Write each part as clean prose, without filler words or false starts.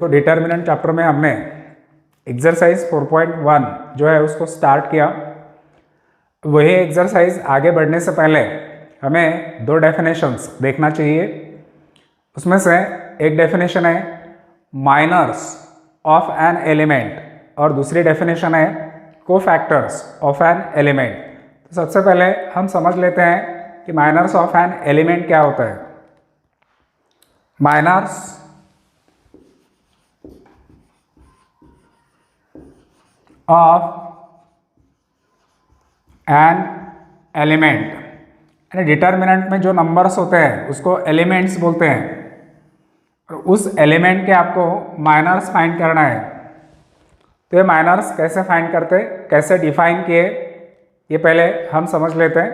तो determinant chapter में हमने एक्सरसाइज 4.1 जो है उसको स्टार्ट किया। वही एक्सरसाइज आगे बढ़ने से पहले हमें दो डेफिनेशंस देखना चाहिए। उसमें से एक डेफिनेशन है माइनर्स ऑफ एन एलिमेंट और दूसरी डेफिनेशन है कोफैक्टर्स ऑफ एन एलिमेंट। तो सबसे पहले हम समझ लेते हैं कि माइनर्स ऑफ एन एलिमेंट क्या होता है। माइनर्स ऑफ एन एलिमेंट यानी डिटर्मिनेंट में जो नंबर्स होते हैं उसको एलिमेंट्स बोलते हैं और उस एलिमेंट के आपको माइनर्स फाइंड करना है। तो ये माइनर्स कैसे फाइंड करते, कैसे डिफाइन किए, ये पहले हम समझ लेते हैं।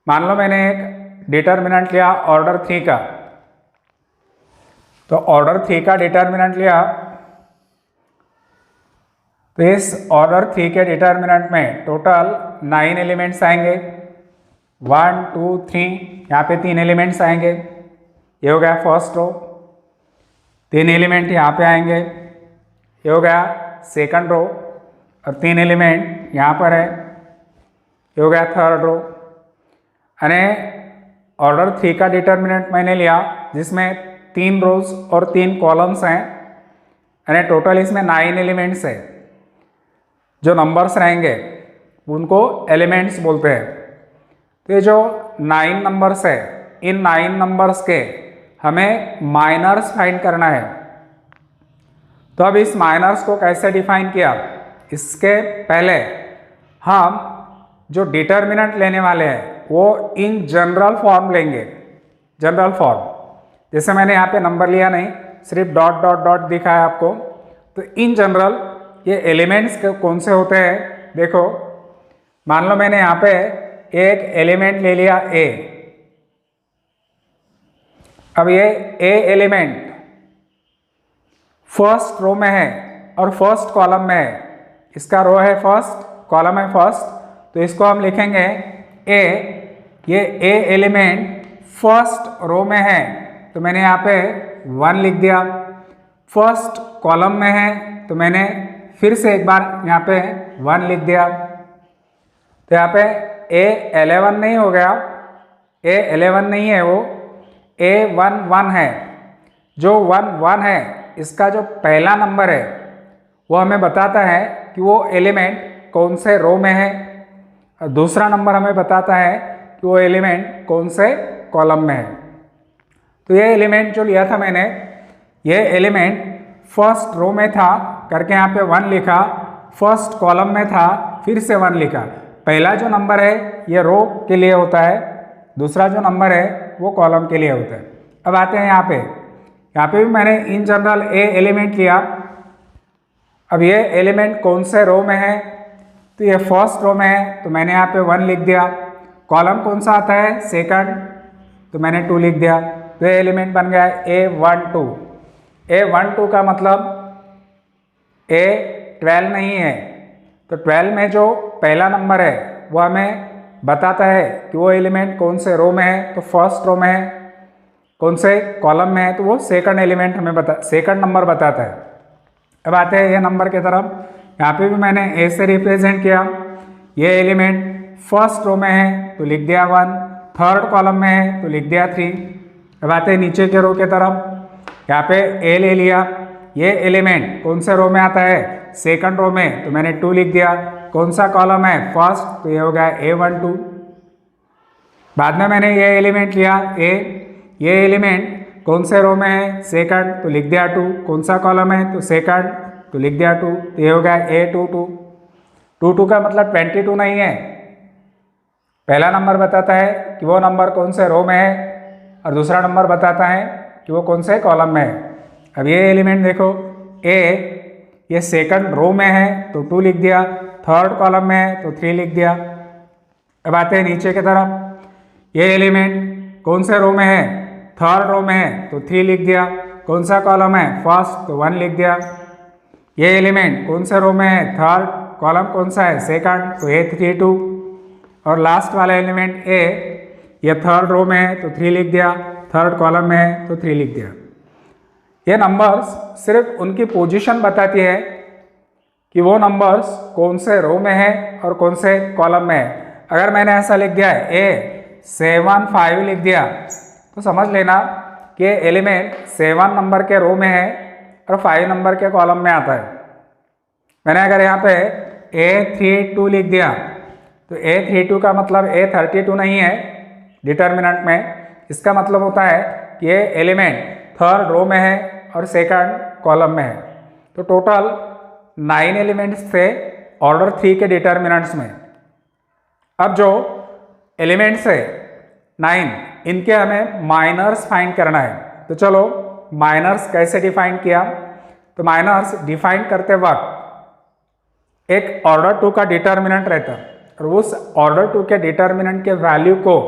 मान लो मैंने एक डिटर्मिनेंट लिया ऑर्डर 3 का, तो ऑर्डर 3 का डिटर्मिनेंट लिया, तो इस ऑर्डर 3 के डिटर्मिनेंट में टोटल 9 एलिमेंट्स आएंगे। 1 2 3 यहाँ पे 3 एलिमेंट्स आएंगे। ये हो गया फर्स्ट रो। 3 एलिमेंट यहाँ पे आएंगे, ये हो गया सेकंड रो। और 3 एलिमेंट यहाँ पर है, ये हो गया थर्ड रो। यानी ऑर्डर 3 का डिटर्मिनेंट मैंने लिया जिसमें 3 रोज और 3 कॉलम्स हैं, यानी टोटल इसमें 9 एलिमेंट्स है। जो नंबर्स रहेंगे उनको एलिमेंट्स बोलते हैं। तो ये जो 9 नंबर्स है, इन 9 नंबर्स के हमें माइनर्स फाइंड करना है। तो अब इस माइनर्स को कैसे डिफाइन किया, इसके पहले हम जो डिटर्मिनेंट लेने वाले हैं वो इन जनरल फॉर्म लेंगे। जनरल फॉर्म जैसे मैंने यहाँ पे नंबर लिया नहीं, सिर्फ डॉट डॉट डॉट दिखा है आपको। तो इन जनरल ये एलिमेंट्स कौन से होते हैं, देखो मान लो मैंने यहाँ पे एक एलिमेंट ले लिया ए। अब ये ए एलिमेंट फर्स्ट रो में है और फर्स्ट कॉलम में है। इसका रो है फर्स्ट, कॉलम है फर्स्ट, तो इसको हम लिखेंगे ए। ये ए एलिमेंट फर्स्ट रो में है तो मैंने यहाँ पे 1 लिख दिया। फर्स्ट कॉलम में है तो मैंने फिर से एक बार यहाँ पे 1 लिख दिया। तो यहाँ पे A11 नहीं हो गया, A11 नहीं है, वो A11 है। जो 1 है इसका जो पहला नंबर है वो हमें बताता है कि वो एलिमेंट कौन से रो में है, और दूसरा नंबर हमें बताता है कि वो एलिमेंट कौन से कॉलम में है। तो ये एलिमेंट जो लिया था मैंने, ये एलिमेंट फर्स्ट रो में था करके यहाँ पे 1 लिखा, फर्स्ट कॉलम में था फिर से 1 लिखा। पहला जो नंबर है ये रो के लिए होता है, दूसरा जो नंबर है वो कॉलम के लिए होता है। अब आते हैं यहाँ पे भी मैंने इन जनरल ए एलिमेंट लिया। अब ये एलिमेंट कौन से रो में है, तो ये फर्स्ट रो में है तो मैंने यहाँ पे 1 लिख दिया। कॉलम कौन सा आता है, सेकंड, तो मैंने 2 लिख दिया। तो ये एलिमेंट बन गया A12। A12 का मतलब A12 नहीं है, तो 12 में जो पहला नंबर है वो हमें बताता है कि वो एलिमेंट कौन से रो में है, तो फर्स्ट रो में है। कौन से कॉलम में है, तो वो सेकंड एलिमेंट हमें सेकंड नंबर बताता है। अब आते हैं ये नंबर की तरफ। यहाँ पे भी मैंने A से रिप्रेजेंट किया। ये एलिमेंट फर्स्ट रो में है तो लिख दिया 1, थर्ड कॉलम में है तो लिख दिया 3। अब आते हैं नीचे के रो की तरफ। यहाँ पे A ले लिया। ये एलिमेंट कौन से रो में आता है, सेकंड रो में, तो मैंने 2 लिख दिया। कौन सा कॉलम है, फर्स्ट, तो ये हो गया A12। बाद में मैंने ये एलिमेंट लिया A। ये एलिमेंट कौन से रो में है, सेकंड, तो लिख दिया 2। कौन सा कॉलम है, तो सेकंड, तो लिख दिया 2। तो ये हो गया A22। 22 का मतलब 22 नहीं है, पहला नंबर बताता है कि वो नंबर कौन से रो में है और दूसरा नंबर बताता है कि वो कौन से कॉलम में है। अब ये एलिमेंट देखो A, ये सेकंड रो में है तो 2 लिख दिया, थर्ड कॉलम में है तो 3 लिख दिया। अब आते हैं नीचे की तरफ। ये एलिमेंट कौन से रो में है, थर्ड रो में है तो 3 लिख दिया। कौन सा कॉलम है, फर्स्ट, तो 1 लिख दिया। ये एलिमेंट कौन से रो में है, थर्ड, कॉलम कौन सा है, सेकंड, तो A32। और लास्ट वाला एलिमेंट A, ये थर्ड रो में है तो 3 लिख दिया, थर्ड कॉलम में है तो 3 लिख दिया। ये नंबर्स सिर्फ उनकी पोजीशन बताती है कि वो नंबर्स कौन से रो में है और कौन से कॉलम में है। अगर मैंने ऐसा लिख दिया है A75 लिख दिया तो समझ लेना कि एलिमेंट 7 नंबर के रो में है और 5 नंबर के कॉलम में आता है। मैंने अगर यहाँ पे A32 लिख दिया तो A32 का मतलब A32 नहीं है डिटर्मिनेंट में। इसका मतलब होता है कि ये एलिमेंट थर्ड रो में है और सेकंड कॉलम में है। तो टोटल 9 एलिमेंट्स थे ऑर्डर 3 के डिटर्मिनेंट्स में। अब जो एलिमेंट्स है 9, इनके हमें माइनर्स फाइंड करना है। तो चलो माइनर्स कैसे डिफाइन किया। तो माइनर्स डिफाइन करते वक्त एक ऑर्डर 2 का डिटर्मिनेंट रहता है और उस ऑर्डर 2 के डिटर्मिनेंट के वैल्यू को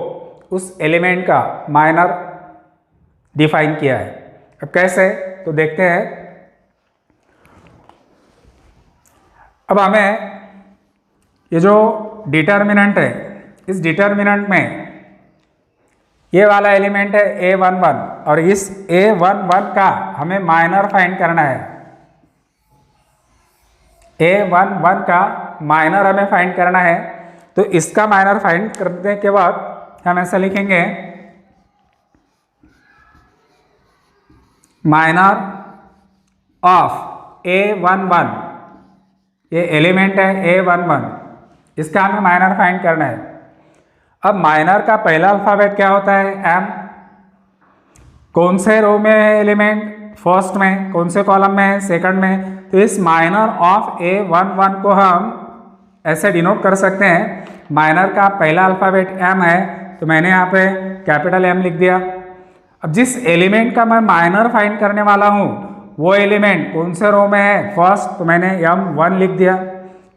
उस एलिमेंट का माइनर डिफाइन किया है। अब कैसे, तो देखते हैं। अब हमें ये जो डिटर्मिनेंट है, इस डिटर्मिनेंट में ये वाला एलिमेंट है A11 और इस A11 का हमें माइनर फाइंड करना है। A11 का माइनर हमें फाइंड करना है। तो इसका माइनर फाइंड करने के बाद हम ऐसा लिखेंगे, माइनर ऑफ A11, ये एलिमेंट है A11, इसका हमें माइनर फाइंड करना है। अब माइनर का पहला अल्फाबेट क्या होता है, M। कौन से रो में है एलिमेंट, फर्स्ट में। कौन से कॉलम में है, सेकंड में। तो इस माइनर ऑफ A11 को हम ऐसे डिनोट कर सकते हैं, माइनर का पहला अल्फाबेट M है तो मैंने यहाँ पे कैपिटल M लिख दिया। अब जिस एलिमेंट का मैं माइनर फाइंड करने वाला हूँ वो एलिमेंट कौन से रो में है, फर्स्ट, तो मैंने M1 लिख दिया।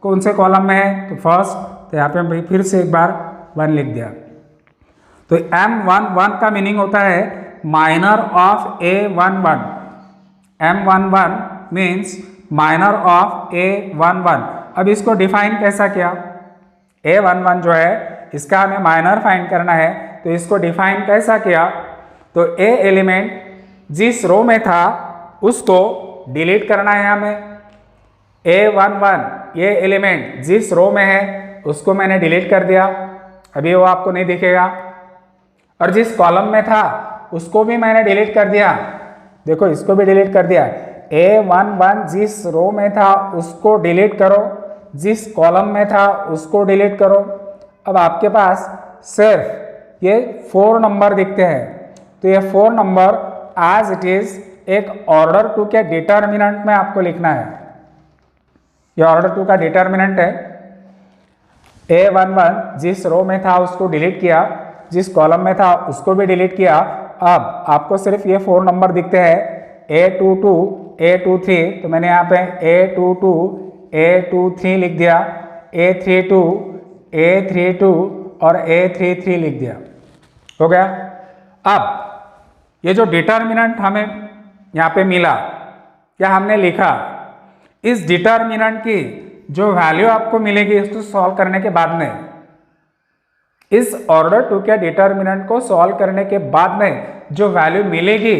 कौन से कॉलम में है, तो फर्स्ट, तो यहाँ पे मैं फिर से एक बार 1 लिख दिया। तो M11 का मीनिंग होता है minor of A11। M11 means minor of A11। अब इसको डिफाइन कैसा किया, A11 जो है इसका हमें माइनर फाइंड करना है तो इसको डिफाइन कैसा किया। तो A एलिमेंट जिस रो में था उसको डिलीट करना है हमें। A11 ये एलिमेंट जिस रो में है उसको मैंने डिलीट कर दिया, अभी वो आपको नहीं दिखेगा। और जिस कॉलम में था उसको भी मैंने डिलीट कर दिया, देखो इसको भी डिलीट कर दिया। A11 जिस रो में था उसको डिलीट करो, जिस कॉलम में था उसको डिलीट करो। अब आपके पास सिर्फ ये 4 नंबर दिखते हैं, तो ये 4 नंबर एज इट इज एक ऑर्डर 2 के डिटर्मिनेंट में आपको लिखना है। ये ऑर्डर 2 का डिटर्मिनेंट है। A11 जिस रो में था उसको डिलीट किया, जिस कॉलम में था उसको भी डिलीट किया। अब आपको सिर्फ ये 4 नंबर दिखते हैं, A22, A23, तो मैंने यहाँ पे A22, A23 लिख दिया, A32, A32 और A33 लिख दिया। हो गया। अब ये जो डिटर्मिनेंट हमें यहाँ पे मिला या हमने लिखा, इस डिटर्मिनेंट की जो वैल्यू आपको मिलेगी इसको सॉल्व करने के बाद में, इस ऑर्डर 2 के डिटर्मिनेंट को सॉल्व करने के बाद में जो वैल्यू मिलेगी,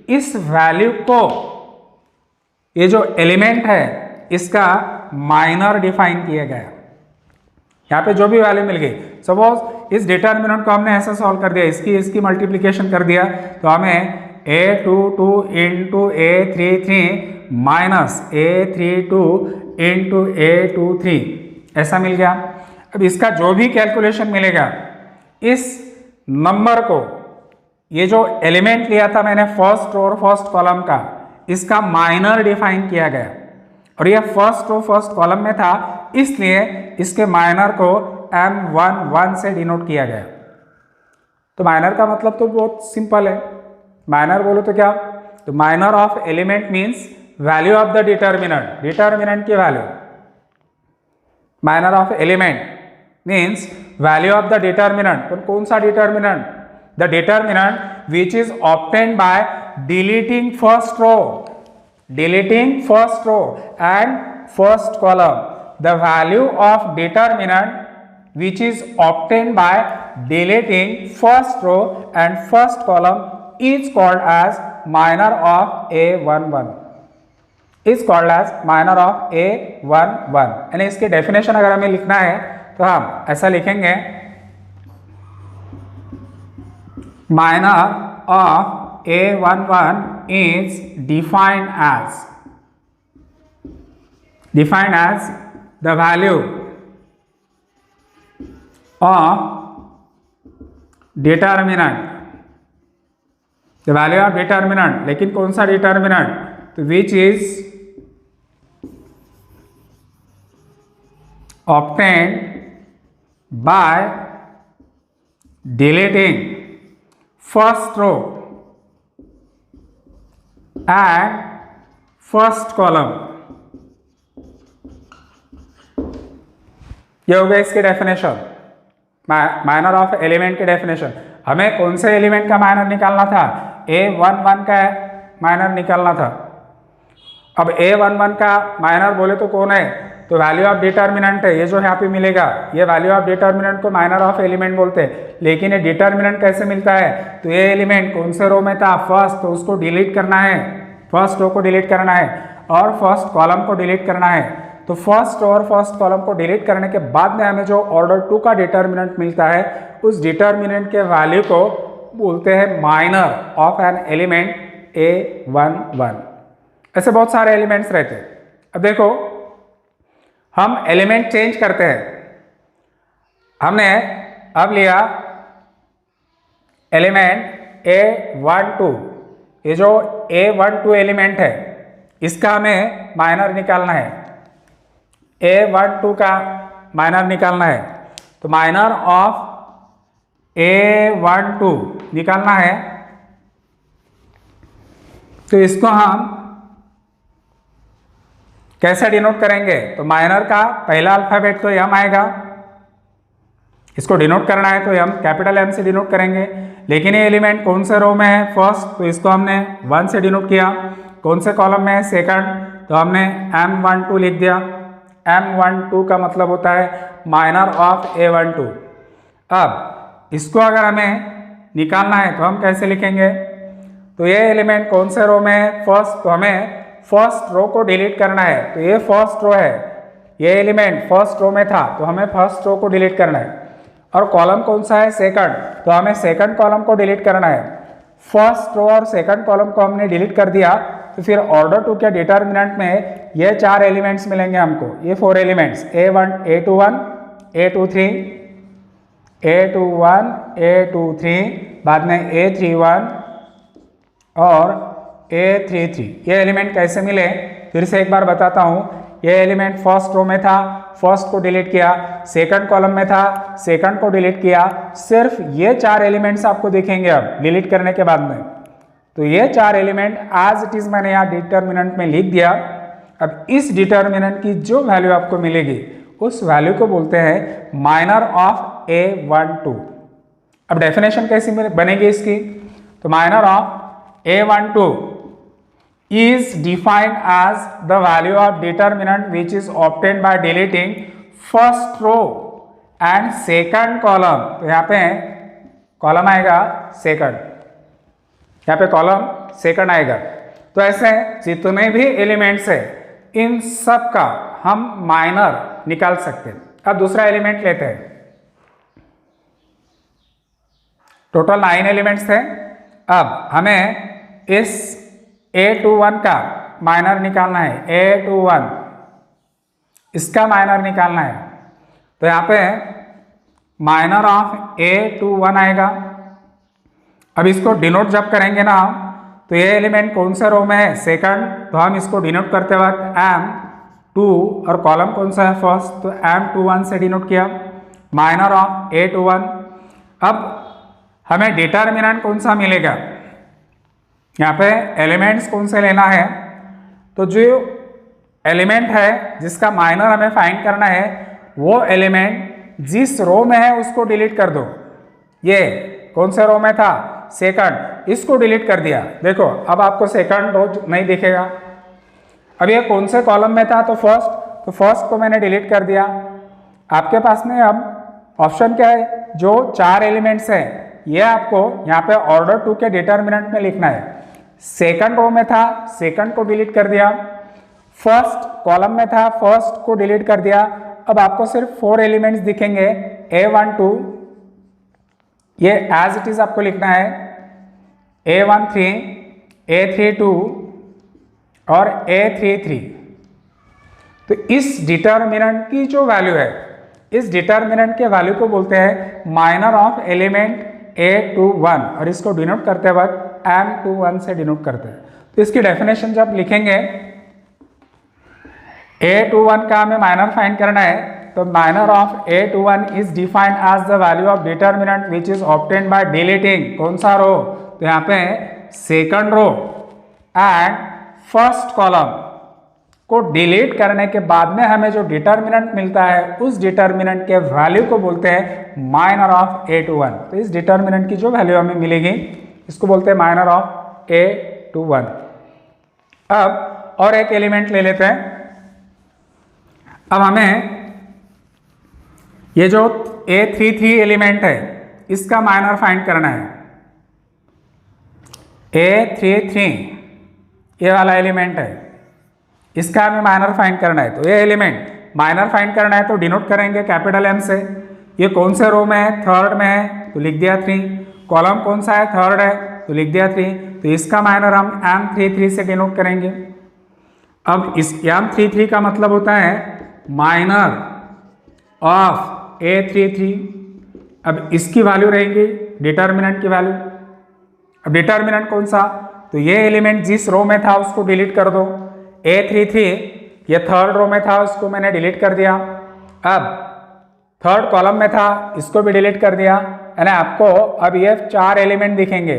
इस वैल्यू को ये जो एलिमेंट है इसका माइनर डिफाइन किया गया। यहाँ पे जो भी वैल्यू मिल गई, सपोज इस डिटर्मिनेंट को हमने ऐसा सॉल्व कर दिया, इसकी मल्टीप्लिकेशन कर दिया, तो हमें A22 into A33 minus A32 into A23 ऐसा मिल गया। अब इसका जो भी कैलकुलेशन मिलेगा, इस नंबर को, ये जो एलिमेंट लिया था मैंने फर्स्ट रो और फर्स्ट कॉलम का, इसका माइनर डिफाइन किया गया और ये फर्स्ट रो फर्स्ट कॉलम में था, इसलिए इसके माइनर को M11 से डिनोट किया गया। तो माइनर का मतलब तो बहुत सिंपल है, माइनर बोलो तो क्या, तो minor of element means value of the determinant, determinant की वैल्यू। Minor of element means value of the determinant. तो कौन सा determinant, the determinant which is obtained by deleting first row, deleting first row and first column. The value of determinant which is obtained by deleting first row and first column is called as minor of A11 is called as minor of A11। यानी इसकी definition अगर हमें लिखना है तो हम ऐसा लिखेंगे, minor of A11 is defined as the value of determinant, लेकिन कौन सा डिटर्मिनेंट, तो which is obtained by deleting first row and first column। ये हो गया इसकी डेफिनेशन, माइनर ऑफ एलिमेंट की डेफिनेशन। हमें कौन से एलिमेंट का माइनर निकालना था, A11 का माइनर निकालना था। अब A11 का माइनर बोले तो कौन है, तो वैल्यू ऑफ डिटर्मिनेंट है, ये जो यहाँ पे मिलेगा ये वैल्यू ऑफ डिटर्मिनेंट को माइनर ऑफ एलिमेंट बोलते हैं। लेकिन ये डिटर्मिनेंट कैसे मिलता है, तो ये एलिमेंट कौन से रो में था, फर्स्ट, तो उसको डिलीट करना है, फर्स्ट रो को डिलीट करना है और फर्स्ट कॉलम को डिलीट करना है। तो फर्स्ट और फर्स्ट कॉलम को डिलीट करने के बाद में हमें जो ऑर्डर 2 का डिटर्मिनेंट मिलता है, उस डिटर्मिनेंट के वैल्यू को बोलते हैं minor of an element A11। ऐसे बहुत सारे एलिमेंट्स रहते हैं। अब देखो हम एलिमेंट चेंज करते हैं। हमने अब लिया एलिमेंट A12, ये जो A12 एलिमेंट है इसका हमें माइनर निकालना है, A12 का माइनर निकालना है। तो माइनर ऑफ A12 निकालना है, तो इसको हम कैसे डिनोट करेंगे, तो माइनर का पहला अल्फाबेट तो M आएगा, इसको डिनोट करना है तो कैपिटल M से डिनोट करेंगे। लेकिन ये एलिमेंट कौन से रो में है, फर्स्ट, तो इसको हमने 1 से डिनोट किया। कौन से कॉलम में है, सेकंड, तो हमने M12 लिख दिया। M12 का मतलब होता है माइनर ऑफ A12। अब इसको अगर हमें निकालना है तो हम कैसे लिखेंगे, तो ये एलिमेंट कौन से रो में है, फर्स्ट, तो हमें फर्स्ट रो को डिलीट करना है। तो ये फर्स्ट रो है, ये एलिमेंट फर्स्ट रो में था तो हमें फर्स्ट रो को डिलीट करना है। और कॉलम कौन सा है, सेकंड, तो हमें सेकंड कॉलम को डिलीट करना है। फर्स्ट रो और सेकंड कॉलम को हमने डिलीट कर दिया, तो फिर ऑर्डर 2 के डिटर्मिनेंट में ये 4 एलिमेंट्स मिलेंगे हमको, ये 4 elements A21, A23, A21, A23, बाद में A31 और A33। ये एलिमेंट कैसे मिले, फिर से एक बार बताता हूँ। ये एलिमेंट फर्स्ट रो में था, फर्स्ट को डिलीट किया, सेकंड कॉलम में था, सेकंड को डिलीट किया। सिर्फ ये 4 एलिमेंट्स आपको दिखेंगे अब डिलीट करने के बाद में। तो ये 4 एलिमेंट एज इट इज मैंने यहाँ डिटर्मिनेंट में लिख दिया। अब इस डिटर्मिनेंट की जो वैल्यू आपको मिलेगी उस वैल्यू को बोलते हैं माइनर ऑफ A12। अब डेफिनेशन कैसी बनेगी इसकी, तो minor of A12 is defined as the value of determinant which is obtained by deleting first row and second column। तो यहाँ पे कॉलम आएगा सेकंड, यहाँ पे कॉलम सेकंड आएगा। तो ऐसे जितने भी एलिमेंट्स है इन सब का हम माइनर निकाल सकते हैं। अब दूसरा एलिमेंट लेते हैं, टोटल 9 एलिमेंट्स थे। अब हमें इस A21 का माइनर निकालना है, A21 इसका माइनर निकालना है। तो यहाँ पे माइनर ऑफ A21 आएगा। अब इसको डिनोट जब करेंगे ना तो ये एलिमेंट कौन सा रो में है, सेकंड, तो हम इसको डिनोट करते वक्त M2 और कॉलम कौन सा है, फर्स्ट, तो M21 से डिनोट किया, माइनर ऑफ A21। अब हमें डिटर्मिनेंट कौन सा मिलेगा, यहाँ पे एलिमेंट्स कौन से लेना है, तो जो एलिमेंट है जिसका माइनर हमें फाइंड करना है वो एलिमेंट जिस रो में है उसको डिलीट कर दो। ये कौन से रो में था, सेकंड, इसको डिलीट कर दिया। देखो अब आपको सेकंड रो नहीं दिखेगा। अब ये कौन से कॉलम में था, तो फर्स्ट को मैंने डिलीट कर दिया। आपके पास में अब ऑप्शन क्या है, जो 4 एलिमेंट्स हैं ये आपको यहाँ पे ऑर्डर 2 के डिटर्मिनेंट में लिखना है। सेकंड रो में था, सेकंड को डिलीट कर दिया। फर्स्ट कॉलम में था, फर्स्ट को डिलीट कर दिया। अब आपको सिर्फ 4 एलिमेंट्स दिखेंगे, A12, ये एज इट इज आपको लिखना है, A13, A32 और A33। तो इस डिटर्मिनेंट की जो वैल्यू है, इस डिटर्मिनेंट के वैल्यू को बोलते हैं माइनर ऑफ एलिमेंट A21 और इसको डिनोट करते वक्त M21 से डिनोट करते हैं। तो इसकी डेफिनेशन जब लिखेंगे, A21 का हमें माइनर फाइंड करना है, तो minor of A21 is defined as the value of determinant which is obtained by deleting कौन सा रो, तो यहाँ पे second row and first column को डिलीट करने के बाद में हमें जो डिटर्मिनेंट मिलता है, उस डिटर्मिनेंट के वैल्यू को बोलते हैं माइनर ऑफ A21। तो इस डिटर्मिनेंट की जो वैल्यू हमें मिलेगी, इसको बोलते हैं माइनर ऑफ A21। अब और एक एलिमेंट ले लेते हैं। अब हमें ये जो A33 एलिमेंट है, इसका माइनर फाइंड करना है। A33 ये वाला एलिमेंट है, इसका हमें माइनर फाइंड करना है। तो ये एलिमेंट माइनर फाइंड करना है तो डिनोट करेंगे कैपिटल M से। ये कौन से रो में है, थर्ड में है, तो लिख दिया 3। कॉलम कौन सा है, थर्ड है, तो लिख दिया 3। तो इसका माइनर हम M33 से डिनोट करेंगे। अब इस M33 का मतलब होता है माइनर ऑफ A33। अब इसकी वैल्यू रहेगी डिटर्मिनेंट की वैल्यू। अब डिटर्मिनेंट कौन सा, तो ये एलिमेंट जिस रो में था उसको डिलीट कर दो। A33 ये थर्ड रो में था, उसको मैंने डिलीट कर दिया। अब थर्ड कॉलम में था, इसको भी डिलीट कर दिया। यानी आपको अब ये 4 एलिमेंट दिखेंगे।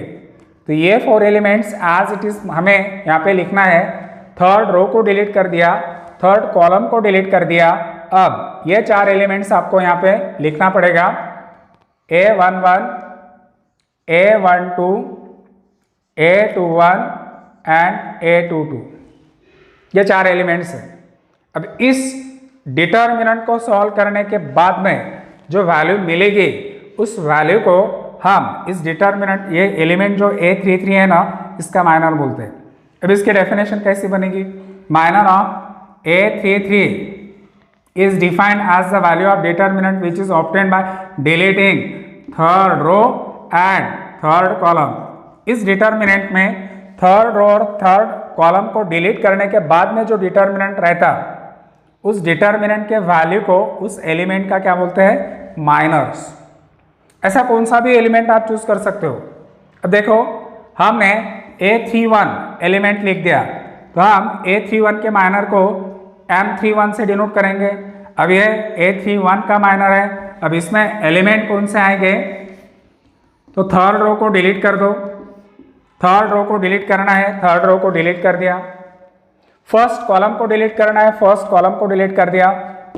तो ये 4 एलिमेंट्स एज इट इज हमें यहाँ पे लिखना है। थर्ड रो को डिलीट कर दिया, थर्ड कॉलम को डिलीट कर दिया। अब ये 4 एलिमेंट्स आपको यहाँ पे लिखना पड़ेगा, A11, A12, A21 and A22। ये 4 एलिमेंट्स हैं। अब इस डिटर्मिनेंट को सॉल्व करने के बाद में जो वैल्यू मिलेगी, उस वैल्यू को हम इस डिटर्मिनेंट, ये एलिमेंट जो A33 है ना, इसका माइनर बोलते हैं। अब इसकी डेफिनेशन कैसी बनेगी, minor of A33 is defined as the value of determinant which is obtained by deleting third row and third column। इस डिटर्मिनेंट में थर्ड रो और थर्ड कॉलम को डिलीट करने के बाद में जो डिटर्मिनेंट रहता, उस डिटर्मिनेंट के वैल्यू को उस एलिमेंट का क्या बोलते हैं, माइनर्स। ऐसा कौन सा भी एलिमेंट आप चूज कर सकते हो। अब देखो, हमने A31 एलिमेंट लिख दिया, तो हम A31 के माइनर को M31 से डिनोट करेंगे। अब ये A31 का माइनर है। अब इसमें एलिमेंट कौन से आएंगे, तो थर्ड रो को डिलीट कर दो। थर्ड रो को डिलीट करना है, थर्ड रो को डिलीट कर दिया। फर्स्ट कॉलम को डिलीट करना है, फर्स्ट कॉलम को डिलीट कर दिया।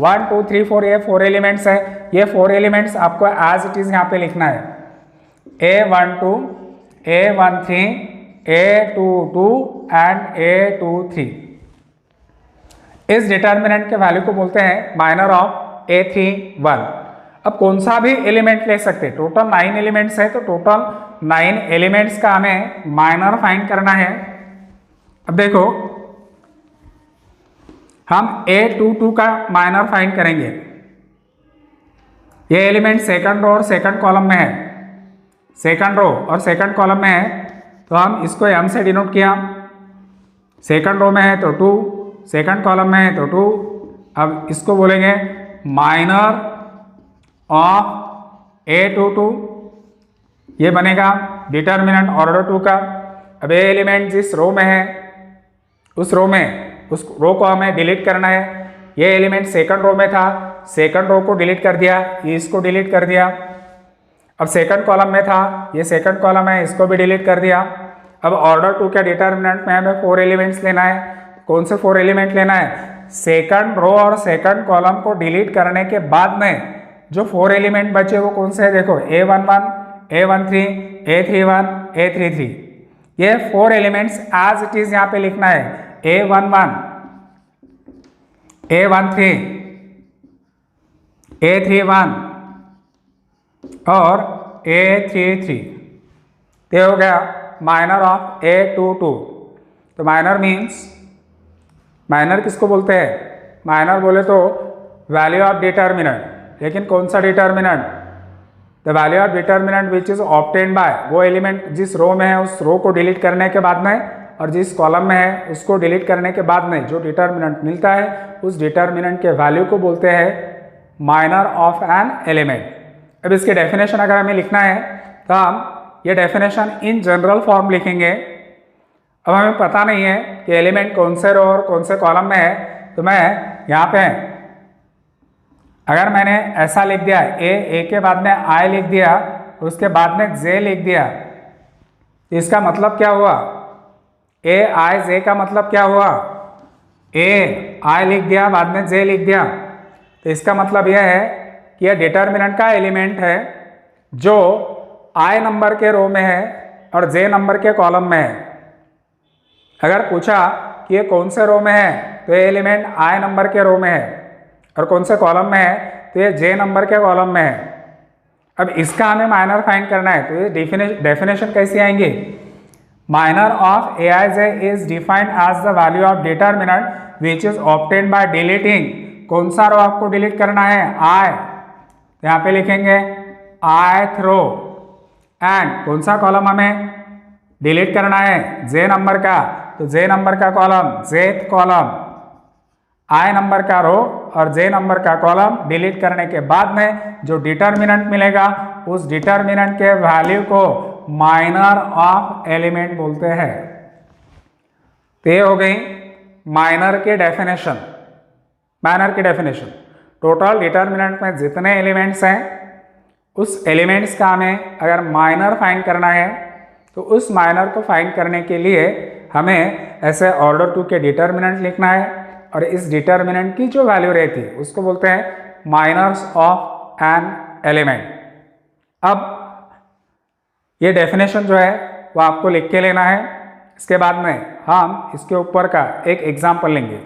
1 2 3 4 ये 4 एलिमेंट्स है। ये 4 एलिमेंट्स आपको एज इट इज यहाँ पे लिखना है, A12, A13, A22 and A23। इस डिटर्मिनेंट के वैल्यू को बोलते हैं माइनर ऑफ A31। अब कौन सा भी एलिमेंट ले सकते हैं, टोटल 9 एलिमेंट्स है, तो टोटल 9 एलिमेंट्स का हमें माइनर फाइंड करना है। अब देखो, हम A22 का माइनर फाइंड करेंगे। ये एलिमेंट सेकंड रो और सेकंड कॉलम में है, सेकंड रो और सेकंड कॉलम में है, तो हम इसको M से डिनोट किया। सेकंड रो में है तो 2, सेकंड कॉलम में है तो 2। अब इसको बोलेंगे माइनर ऑफ A22। ये बनेगा डिटर्मिनेंट ऑर्डर 2 का। अब ये एलिमेंट जिस रो में है, उस रो को हमें डिलीट करना है। ये एलिमेंट सेकंड रो में था, सेकंड रो को डिलीट कर दिया, ये इसको डिलीट कर दिया। अब सेकंड कॉलम में था, ये सेकंड कॉलम है, इसको भी डिलीट कर दिया। अब ऑर्डर 2 के डिटर्मिनेंट में हमें 4 एलिमेंट्स लेना है। कौन से 4 एलिमेंट लेना है, सेकंड रो और सेकंड कॉलम को डिलीट करने के बाद में जो 4 एलिमेंट बचे वो कौन से है, देखो A11, A13, A31, A33। ये 4 एलिमेंट्स एज इट इज यहाँ पे लिखना है, A11, A13, A31 और A33। ये हो गया माइनर ऑफ A22। तो माइनर मीन्स, माइनर किसको बोलते हैं? माइनर बोले तो वैल्यू ऑफ डिटर्मिनेंट। लेकिन कौन सा determinant? The value of determinant which is obtained bye, वो एलिमेंट जिस रो में है उस रो को डिलीट करने के बाद में, और जिस कॉलम में है उसको डिलीट करने के बाद में जो डिटर्मिनेंट मिलता है उस डिटर्मिनेंट के वैल्यू को बोलते हैं माइनर ऑफ एन एलिमेंट। अब इसके डेफिनेशन अगर हमें लिखना है तो हम ये डेफिनेशन इन जनरल फॉर्म लिखेंगे। अब हमें पता नहीं है कि एलिमेंट कौन से रो और कौन से कॉलम में है, तो मैं यहाँ पे अगर मैंने ऐसा लिख दिया ए के बाद में आई लिख दिया, उसके बाद में जे लिख दिया, तो इसका मतलब क्या हुआ? ए आई जे का मतलब क्या हुआ? ए आई लिख दिया बाद में जे लिख दिया, तो इसका मतलब यह है कि यह डिटर्मिनेंट का एलिमेंट है जो आई नंबर के रो में है और जे नंबर के कॉलम में है। अगर पूछा कि ये कौन से रो में है, तो ये एलिमेंट आई नंबर के रो में है, और कौन से कॉलम में है, तो ये जे नंबर के कॉलम में है। अब इसका हमें माइनर फाइंड करना है, तो ये डेफिनेशन कैसी आएंगी? Minor of A I J is defined as the value of determinant which is obtained by deleting. कौन सा रो आपको डिलीट करना है? आई। यहाँ पे लिखेंगे ith रो। एंड कौन सा कॉलम हमें डिलीट करना है? जे नंबर का, तो जे नंबर का कॉलम, जेथ कॉलम, आई नंबर का रो और जे नंबर का कॉलम डिलीट करने के बाद में जो डिटर्मिनेंट मिलेगा उस डिटर्मिनेंट के वैल्यू को माइनर ऑफ एलिमेंट बोलते हैं। तो ये हो गई माइनर के डेफिनेशन। माइनर की डेफिनेशन, टोटल डिटर्मिनेंट में जितने एलिमेंट्स हैं उस एलिमेंट्स का हमें अगर माइनर फाइंड करना है, तो उस माइनर को फाइंड करने के लिए हमें ऐसे ऑर्डर 2 के डिटर्मिनेंट लिखना है, और इस डिटर्मिनेंट की जो वैल्यू रहती है उसको बोलते हैं माइनर्स ऑफ एन एलिमेंट। अब ये डेफिनेशन जो है वो आपको लिख के लेना है। इसके बाद में हम इसके ऊपर का एक एग्जाम्पल लेंगे।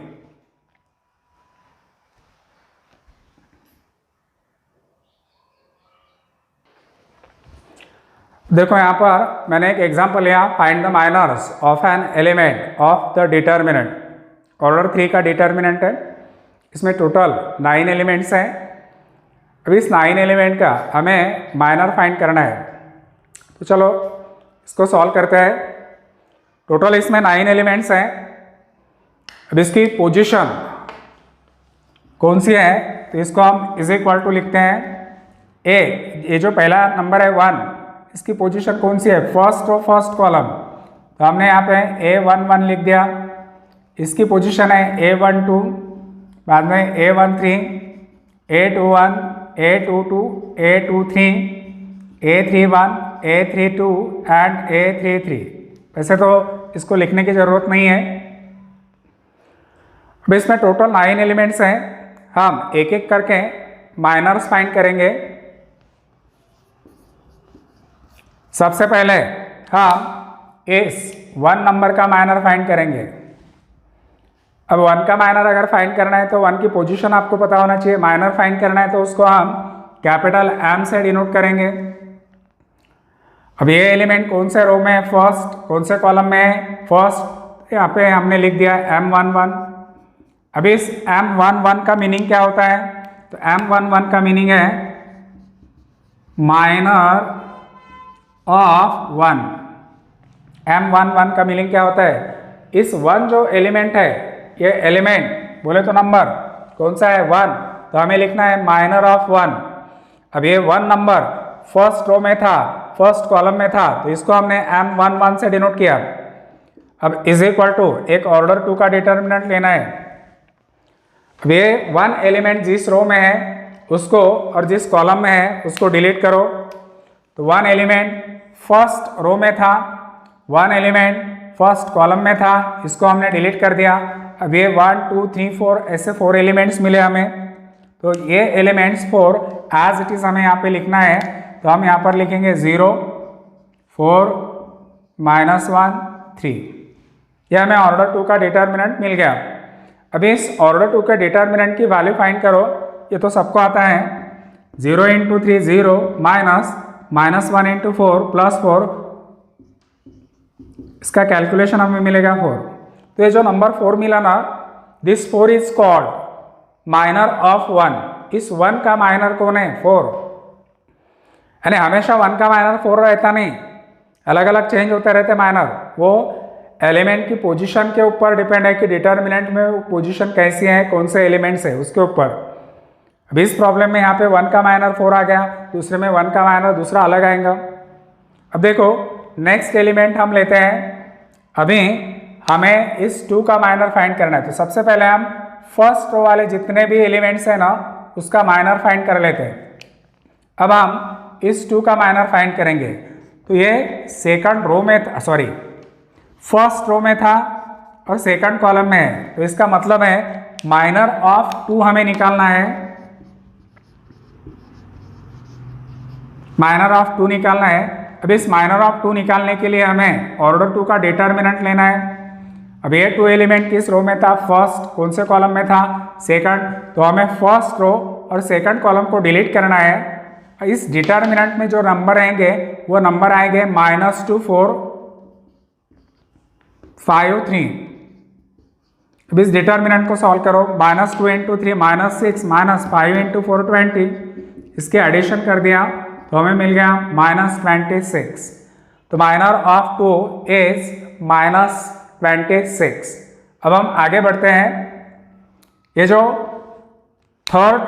देखो यहाँ पर मैंने एक एग्जाम्पल लिया, find the minors of an element of the determinant. Order 3 का डिटर्मिनेंट है, इसमें टोटल 9 एलिमेंट्स हैं। अभी इस 9 एलिमेंट का हमें माइनर फाइंड करना है, तो चलो इसको सॉल्व करते हैं। टोटल इसमें 9 एलिमेंट्स हैं। अब इसकी पोजीशन कौन सी है, तो इसको हम इज इक्वल टू लिखते हैं ए। ये जो पहला नंबर है 1, इसकी पोजीशन कौन सी है? फर्स्ट रो फर्स्ट कॉलम, तो हमने यहाँ पे A11 लिख दिया। इसकी पोजीशन है A12, बाद में A13, A21, A22, A23, A31, A32 and A33। वैसे तो इसको लिखने की ज़रूरत नहीं है। अब इसमें टोटल 9 एलिमेंट्स हैं। हम एक एक करके माइनर्स फाइंड करेंगे। सबसे पहले हम इस 1 नंबर का माइनर फाइंड करेंगे। अब 1 का माइनर अगर फाइंड करना है तो 1 की पोजीशन आपको पता होना चाहिए। माइनर फाइंड करना है तो उसको हम कैपिटल M से डिनोट करेंगे। अब ये एलिमेंट कौन से रो में है? फर्स्ट। कौन से कॉलम में है? फर्स्ट। यहाँ पे हमने लिख दिया M11। अब इस M11 का मीनिंग क्या होता है? तो M11 का मीनिंग है माइनर ऑफ 1। M11 का मीनिंग क्या होता है? इस 1 जो एलिमेंट है, ये एलिमेंट बोले तो नंबर कौन सा है? 1, तो हमें लिखना है माइनर ऑफ 1। अब ये 1 नंबर फर्स्ट रो में था, फर्स्ट कॉलम में था, तो इसको हमने M11 से डिनोट किया। अब इज इक्वल टू एक ऑर्डर 2 का डिटर्मिनेंट लेना है। अब ये 1 एलिमेंट जिस रो में है उसको और जिस कॉलम में है उसको डिलीट करो। तो 1 एलिमेंट फर्स्ट रो में था, 1 एलिमेंट फर्स्ट कॉलम में था, इसको हमने डिलीट कर दिया। अब ये 1 2 3 4 ऐसे 4 एलिमेंट्स मिले हमें। तो ये एलिमेंट्स 4 एज इट इज हमें यहाँ पे लिखना है। तो हम यहाँ पर लिखेंगे 0 4 -1 3। ये हमें ऑर्डर 2 का डिटर्मिनेंट मिल गया। अभी इस ऑर्डर 2 के डिटर्मिनेंट की वैल्यू फाइंड करो। ये तो सबको आता है। 0 × 3 0 -1 × 4 +4 इसका कैलकुलेशन हमें मिलेगा 4। तो ये जो नंबर 4 मिला ना, this 4 is called minor of 1। इस 1 का माइनर कौन है? 4। यानी हमेशा 1 का माइनर 4 रहता नहीं, अलग अलग चेंज होते रहते माइनर। वो एलिमेंट की पोजीशन के ऊपर डिपेंड है कि डिटर्मिनेंट में वो पोजीशन कैसी है, कौन से एलिमेंट्स है उसके ऊपर। अभी इस प्रॉब्लम में यहाँ पे 1 का माइनर 4 आ गया, दूसरे में 1 का माइनर दूसरा अलग आएगा। अब देखो नेक्स्ट एलिमेंट हम लेते हैं। अभी हमें इस 2 का माइनर फाइंड करना है, तो सबसे पहले हम फर्स्ट रो वाले जितने भी एलिमेंट्स हैं ना उसका माइनर फाइंड कर लेते हैं। अब हम इस 2 का माइनर फाइंड करेंगे। तो ये सेकंड रो में था, सॉरी फर्स्ट रो में था और सेकंड कॉलम में है, तो इसका मतलब है माइनर ऑफ 2 हमें निकालना है। माइनर ऑफ 2 निकालना है। अब इस माइनर ऑफ 2 निकालने के लिए हमें ऑर्डर 2 का डिटर्मिनेंट लेना है। अब ये 2 एलिमेंट किस रो में था? फर्स्ट। कौन से कॉलम में था? सेकंड। तो हमें फर्स्ट रो और सेकंड कॉलम को डिलीट करना है। इस डिटर्मिनेंट में जो नंबर आएंगे वो नंबर आएंगे -2 4 5 3। अब इस डिटर्मिनेंट को सॉल्व करो। -2 × 3 -6 -5 × 4 20। इसके एडिशन कर दिया तो हमें मिल गया -26। तो माइनर ऑफ 2 इज -26। अब हम आगे बढ़ते हैं। ये जो थर्ड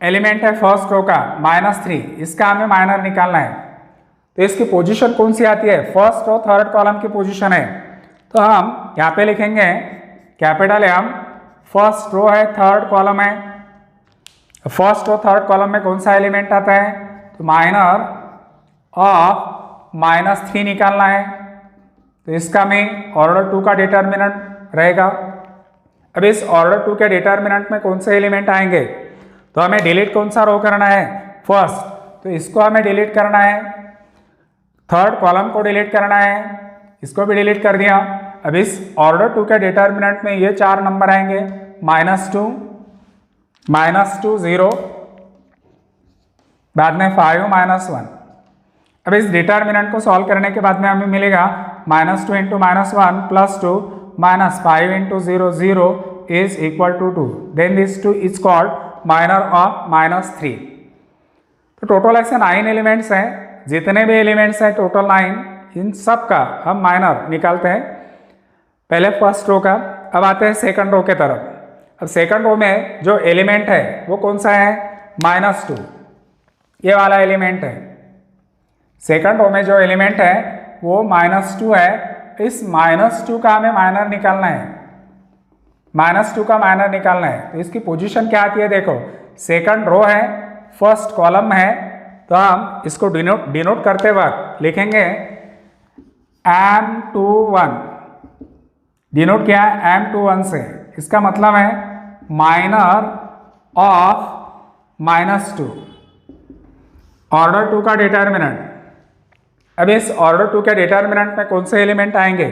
एलिमेंट है फर्स्ट रो का -3, इसका हमें माइनर निकालना है। तो इसकी पोजीशन कौन सी आती है? फर्स्ट रो थर्ड कॉलम की पोजीशन है। तो हम यहाँ पे लिखेंगे कैपिटल M। फर्स्ट रो है, थर्ड कॉलम है। फर्स्ट रो थर्ड कॉलम में कौन सा एलिमेंट आता है? तो माइनर ऑफ -3 निकालना है। तो इसका में ऑर्डर 2 का डिटर्मिनेंट रहेगा। अब इस ऑर्डर 2 के डिटर्मिनेंट में कौन से एलिमेंट आएंगे? तो हमें डिलीट कौन सा रो करना है? फर्स्ट। तो इसको हमें डिलीट करना है। थर्ड कॉलम को डिलीट करना है, इसको भी डिलीट कर दिया। अब इस ऑर्डर 2 के डिटर्मिनेंट में ये 4 नंबर आएंगे -2 -2 0, बाद में 5 -1। अब इस डिटर्मिनेंट को सॉल्व करने के बाद में हमें मिलेगा -2 × -1 +2 -5 × 0 0 is equal to 2। Then this 2 is called minor of -3। तो टोटल ऐसे 9 एलिमेंट्स हैं। जितने भी एलिमेंट्स हैं टोटल 9, इन सब का हम माइनर निकालते हैं पहले फर्स्ट रो का। अब आते हैं सेकंड रो के तरफ। अब सेकंड रो में जो एलिमेंट है वो कौन सा है? -2। ये वाला एलिमेंट है। सेकंड रो में जो एलिमेंट है वो -2 है। इस -2 का हमें माइनर निकालना है। -2 का माइनर निकालना है। तो इसकी पोजीशन क्या आती है? देखो सेकंड रो है, फर्स्ट कॉलम है, तो हम इसको डिनोट करते वक्त लिखेंगे M21। डिनोट किया है M21 से। इसका मतलब है माइनर ऑफ -2, ऑर्डर 2 का डिटर्मिनेंट। अब इस ऑर्डर 2 के डिटर्मिनेंट में कौन से एलिमेंट आएंगे?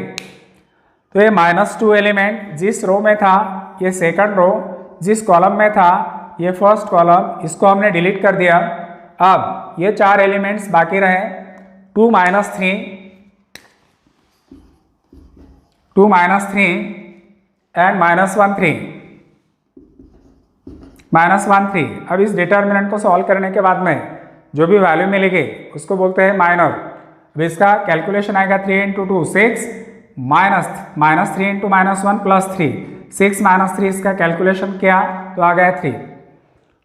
तो ये -2 एलिमेंट जिस रो में था ये सेकंड रो, जिस कॉलम में था ये फर्स्ट कॉलम, इसको हमने डिलीट कर दिया। अब ये 4 एलिमेंट्स बाकी रहे 2 -3 एंड -1 3। अब इस डिटर्मिनेंट को सॉल्व करने के बाद में जो भी वैल्यू मिलेगी उसको बोलते हैं माइनर। अब इसका कैलकुलेशन आएगा 3 × 2 6 -3 × -1 +3 6 -3। इसका कैलकुलेशन किया तो आ गया 3।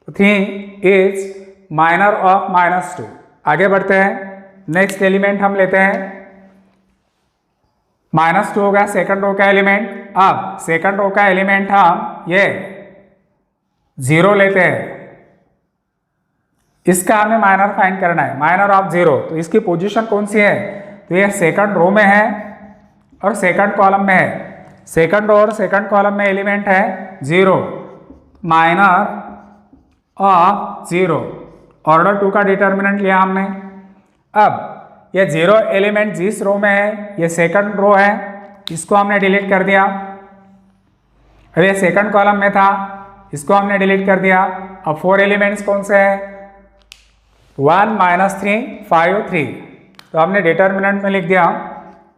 तो 3 इज माइनर ऑफ -2। आगे बढ़ते हैं। नेक्स्ट एलिमेंट हम लेते हैं -2 हो गया सेकंड रो का एलिमेंट। अब सेकंड रो का एलिमेंट हम ये 0 लेते हैं। इसका हमें माइनर फाइंड करना है, माइनर ऑफ 0। तो इसकी पोजीशन कौन सी है? तो ये सेकंड रो में है और सेकंड कॉलम में है। सेकंड रो और सेकंड कॉलम में एलिमेंट है 0, माइनर ऑफ 0। ऑर्डर 2 का डिटर्मिनेंट लिया हमने। अब ये 0 एलिमेंट जिस रो में है ये सेकंड रो है, इसको हमने डिलीट कर दिया। अब ये सेकंड कॉलम में था, इसको हमने डिलीट कर दिया। अब 4 एलिमेंट्स कौन से हैं? 1 -3 5 3। तो हमने डिटर्मिनेंट में लिख दिया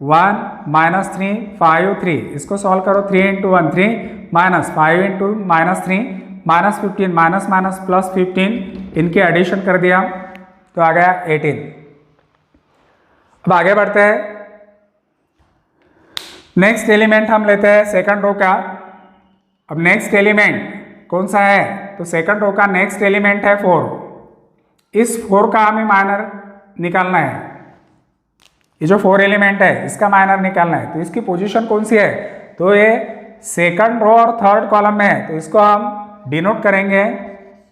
1 माइनस 3 5 3, इसको सॉल्व करो 3 into 1 3 minus 5 into minus 3 minus 15 minus minus plus 15, इनके एडिशन कर दिया तो आ गया 18। अब आगे बढ़ते हैं, नेक्स्ट एलिमेंट हम लेते हैं सेकंड रो का। अब नेक्स्ट एलिमेंट कौन सा है, तो सेकंड रो का नेक्स्ट एलिमेंट है 4। इस 4 का हमें माइनर निकालना है। ये जो 4 एलिमेंट है इसका माइनर निकालना है, तो इसकी पोजीशन कौन सी है, तो ये सेकंड रो और थर्ड कॉलम में है, तो इसको हम डिनोट करेंगे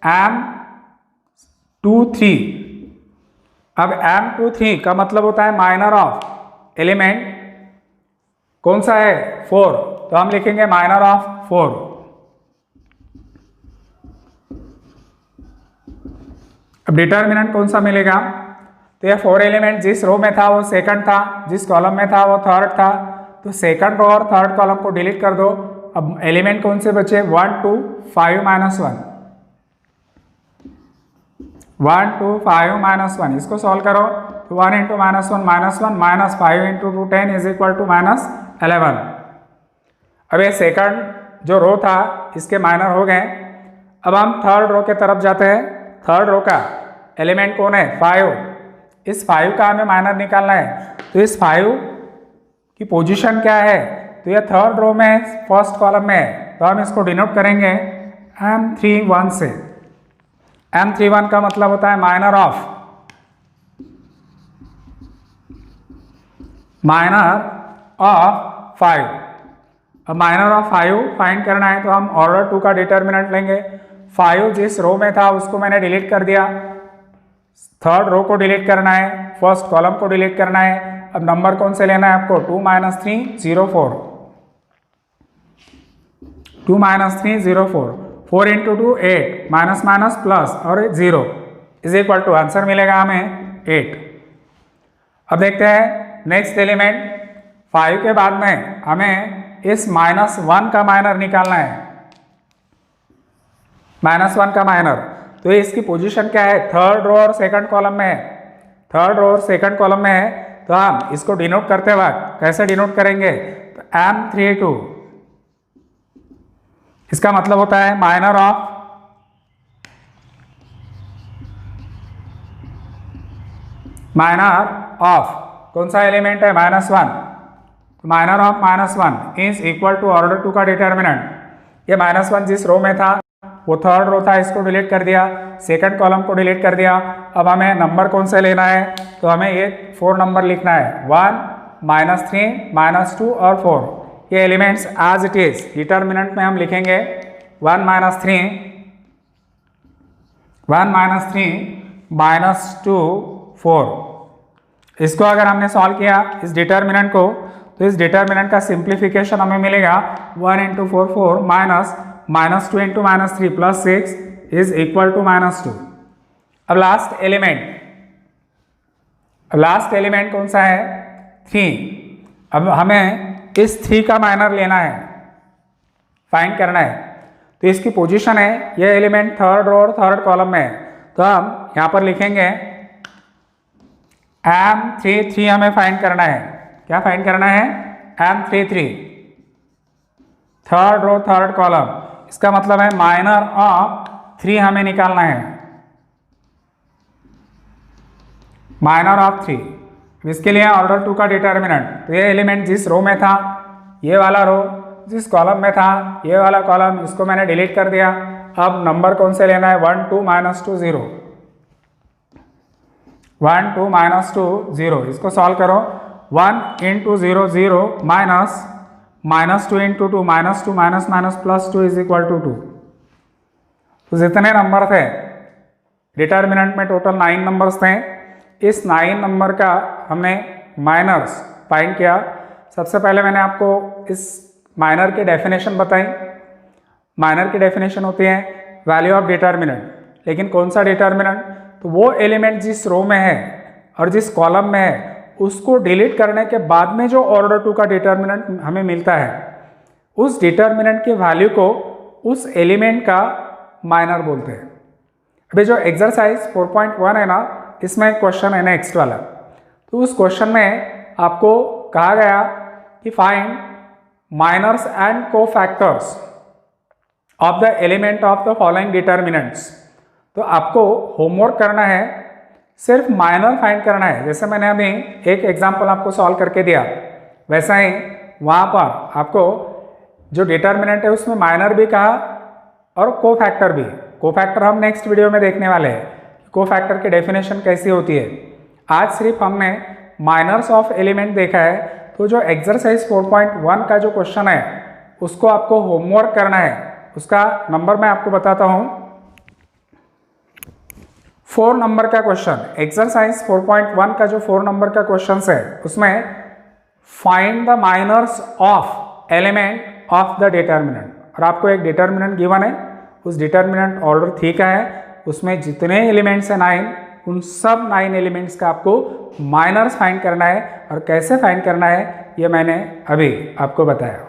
M23। अब M23 का मतलब होता है माइनर ऑफ एलिमेंट कौन सा है 4, तो हम लिखेंगे माइनर ऑफ 4। अब डिटर्मिनेंट कौन सा मिलेगा, तो ये 4 एलिमेंट जिस रो में था वो सेकंड था, जिस कॉलम में था वो थर्ड था, तो सेकंड रो और थर्ड कॉलम को डिलीट कर दो। अब एलिमेंट कौन से बचे 1 2 5 माइनस 1, 1 2 5 माइनस 1, इसको सॉल्व करो तो 1 into minus 1 minus 5 into 2 10 is equal to minus 11। अब ये सेकंड जो रो था इसके माइनर हो गए। अब हम थर्ड रो के तरफ जाते हैं। थर्ड रो का एलिमेंट कौन है 5, इस 5 का हमें माइनर निकालना है, तो इस 5 की पोजीशन क्या है, तो ये थर्ड रो में फर्स्ट कॉलम में है, तो हम इसको डिनोट करेंगे M31 से। M31 का मतलब होता है माइनर ऑफ 5। अब माइनर ऑफ 5 फाइंड करना है, तो हम ऑर्डर 2 का डिटर्मिनेंट लेंगे। 5 जिस रो में था उसको मैंने डिलीट कर दिया, थर्ड रो को डिलीट करना है, फर्स्ट कॉलम को डिलीट करना है। अब नंबर कौन से लेना है आपको 2 minus 3 0 4, 2 minus 3 0 4, 4 into 2 8 minus minus plus और 0 इज इक्वल टू आंसर मिलेगा हमें 8। अब देखते हैं नेक्स्ट एलिमेंट 5 के बाद में हमें इस -1 का माइनर निकालना है। -1 का माइनर, तो इसकी पोजीशन क्या है, थर्ड रो और सेकंड कॉलम में है। थर्ड रो और सेकंड कॉलम में है, तो हम इसको डिनोट करते वक्त कैसे डिनोट करेंगे, तो M32, इसका मतलब होता है माइनर ऑफ कौन सा एलिमेंट है -1, minor of -1 is equal to order 2 का डिटर्मिनेंट। ये -1 जिस रो में था वो थर्ड रो था, इसको डिलीट कर दिया, सेकंड कॉलम को डिलीट कर दिया। अब हमें नंबर कौन से लेना है, तो हमें ये 4 नंबर लिखना है, 1 -3 -2 और 4। ये elements as it is determinant में हम लिखेंगे 1 -3 -2 4। इसको अगर हमने सॉल्व किया इस डिटर्मिनेंट को, तो इस डिटर्मिनेंट का सिंप्लीफिकेशन हमें मिलेगा 1 into 4 4 -2 into -3 plus 6 is equal to -2। अब लास्ट एलिमेंट कौन सा है 3। अब हमें इस 3 का माइनर लेना है, फाइंड करना है, तो इसकी पोजीशन है ये एलिमेंट थर्ड रो और थर्ड कॉलम में है, तो हम यहाँ पर लिखेंगे M33 हमें फाइंड करना है। क्या फाइंड करना है, M33 third row third column, इसका मतलब है माइनर ऑफ 3 हमें निकालना है, माइनर ऑफ 3। इसके लिए ऑर्डर 2 का डिटर्मिनेंट, तो ये एलिमेंट जिस रो में था, ये वाला रो जिस कॉलम में था, ये वाला कॉलम, इसको मैंने डिलीट कर दिया। अब नंबर कौन से लेना है 1 2 -2 0, 1 2 -2 0, इसको सॉल्व करो 1 into 0 0 -2 into 2 -2 minus plus 2 is equal to 2। तो जितने नंबर थे डिटर्मिनेंट में टोटल 9 नंबर्स थे। इस 9 नंबर का हमने माइनर्स फाइंड किया। सबसे पहले मैंने आपको इस माइनर की डेफिनेशन बताई। माइनर की डेफिनेशन होती है वैल्यू ऑफ डिटर्मिनेंट, लेकिन कौन सा डिटर्मिनेंट, तो वो एलिमेंट जिस रो में है और जिस कॉलम में है उसको डिलीट करने के बाद में जो ऑर्डर 2 का डिटर्मिनेंट हमें मिलता है, उस डिटर्मिनेंट की वैल्यू को उस एलिमेंट का माइनर बोलते हैं। अभी जो एक्सरसाइज 4.1 है ना, इसमें क्वेश्चन है नेक्स्ट वाला, तो उस क्वेश्चन में आपको कहा गया कि find minors and cofactors of the element of the following determinants. तो आपको होमवर्क करना है, सिर्फ माइनर फाइंड करना है। जैसे मैंने अभी एक एग्जांपल आपको सॉल्व करके दिया, वैसा ही वहाँ पर आपको जो डिटर्मिनेंट है उसमें माइनर भी कहा और कोफैक्टर भी। कोफैक्टर हम नेक्स्ट वीडियो में देखने वाले हैं, कोफैक्टर की डेफिनेशन कैसी होती है। आज सिर्फ हमने माइनर्स ऑफ एलिमेंट देखा है। तो जो एक्सरसाइज 4.1 का जो क्वेश्चन है उसको आपको होमवर्क करना है। उसका नंबर मैं आपको बताता हूँ, 4 नंबर का क्वेश्चन, एक्सरसाइज 4.1 का जो 4 नंबर का क्वेश्चन है उसमें find the minors of element of the determinant. और आपको एक डिटर्मिनेंट गिवन है, उस डिटर्मिनेंट ऑर्डर 3 का है, उसमें जितने एलिमेंट्स हैं 9, उन सब 9 एलिमेंट्स का आपको माइनर्स फाइंड करना है। और कैसे फाइंड करना है ये मैंने अभी आपको बताया।